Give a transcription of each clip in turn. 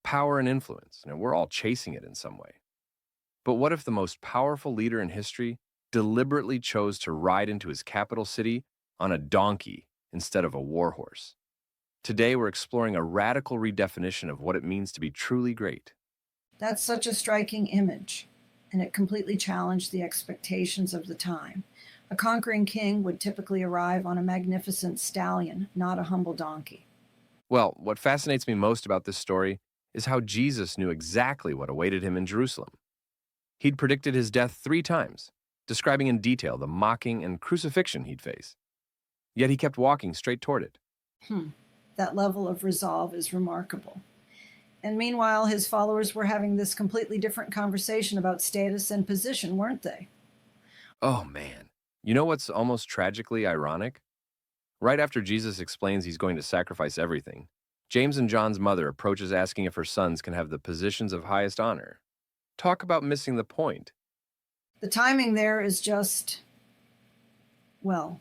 Power and influence, we're all chasing it in some way. But what if the most powerful leader in history deliberately chose to ride into his capital city on a donkey instead of a war horse? Today, we're exploring a radical redefinition of what it means to be truly great. That's such a striking image, and it completely challenged the expectations of the time. A conquering king would typically arrive on a magnificent stallion, not a humble donkey. Well, what fascinates me most about this story is how Jesus knew exactly what awaited him in Jerusalem. He'd predicted his death 3 times, describing in detail the mocking and crucifixion he'd face. Yet he kept walking straight toward it. Hmm. That level of resolve is remarkable. And meanwhile, his followers were having this completely different conversation about status and position, weren't they? Oh man. You know what's almost tragically ironic? Right after Jesus explains he's going to sacrifice everything, James and John's mother approaches asking if her sons can have the positions of highest honor. Talk about missing the point. The timing there is just, well,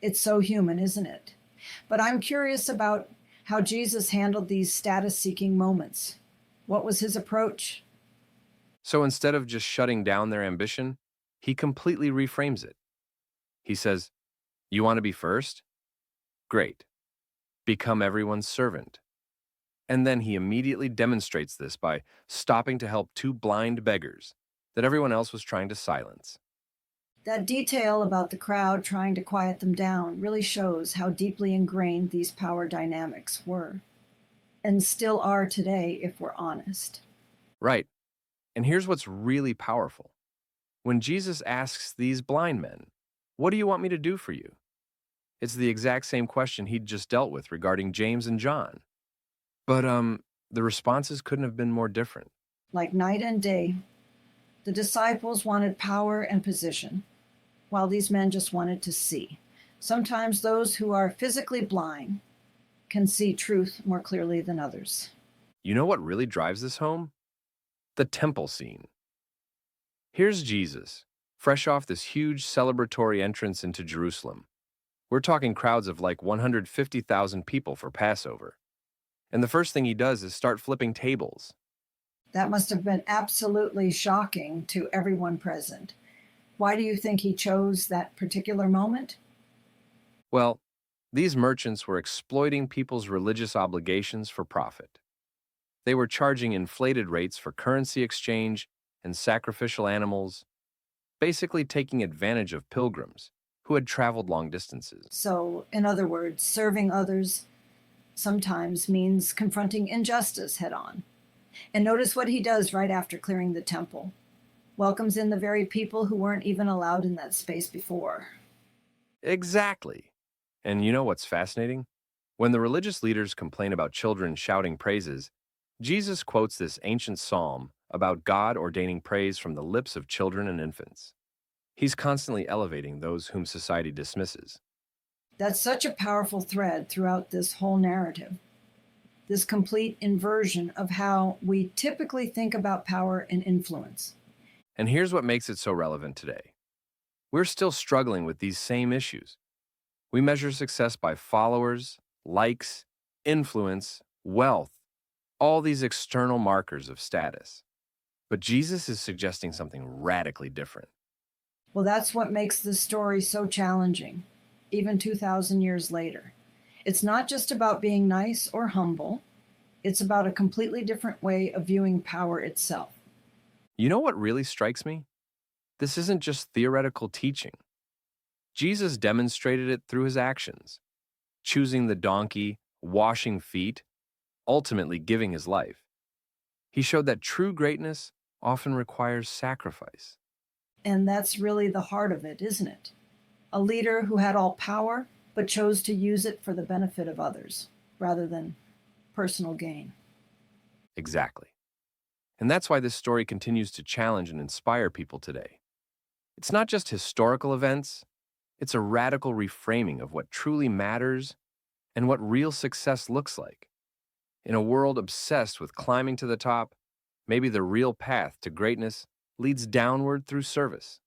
it's so human, isn't it? But I'm curious about how Jesus handled these status seeking moments. What was his approach? So instead of just shutting down their ambition, he completely reframes it. He says, "You want to be first? Great. Become everyone's servant." And then he immediately demonstrates this by stopping to help 2 blind beggars that everyone else was trying to silence. That detail about the crowd trying to quiet them down really shows how deeply ingrained these power dynamics were, and still are today, if we're honest. Right. And here's what's really powerful. When Jesus asks these blind men, "What do you want me to do for you?" It's the exact same question he'd just dealt with regarding James and John. But the responses couldn't have been more different. Like night and day, the disciples wanted power and position, while these men just wanted to see. Sometimes those who are physically blind can see truth more clearly than others. You know what really drives this home? The temple scene. Here's Jesus, fresh off this huge celebratory entrance into Jerusalem. We're talking crowds of like 150,000 people for Passover. And the first thing he does is start flipping tables. That must have been absolutely shocking to everyone present. Why do you think he chose that particular moment? Well, these merchants were exploiting people's religious obligations for profit. They were charging inflated rates for currency exchange and sacrificial animals, basically taking advantage of pilgrims who had traveled long distances. So, in other words, serving others sometimes means confronting injustice head on. And notice what he does right after clearing the temple. Welcomes in the very people who weren't even allowed in that space before. Exactly. And you know what's fascinating? When the religious leaders complain about children shouting praises, Jesus quotes this ancient psalm about God ordaining praise from the lips of children and infants. He's constantly elevating those whom society dismisses. That's such a powerful thread throughout this whole narrative. This complete inversion of how we typically think about power and influence. And here's what makes it so relevant today. We're still struggling with these same issues. We measure success by followers, likes, influence, wealth, all these external markers of status. But Jesus is suggesting something radically different. Well, that's what makes this story so challenging, even 2,000 years later. It's not just about being nice or humble, it's about a completely different way of viewing power itself. You know what really strikes me? This isn't just theoretical teaching. Jesus demonstrated it through his actions, choosing the donkey, washing feet, ultimately giving his life. He showed that true greatness often requires sacrifice. And that's really the heart of it, isn't it? A leader who had all power, but chose to use it for the benefit of others rather than personal gain. Exactly. And that's why this story continues to challenge and inspire people today. It's not just historical events, it's a radical reframing of what truly matters and what real success looks like. In a world obsessed with climbing to the top, maybe the real path to greatness leads downward through service.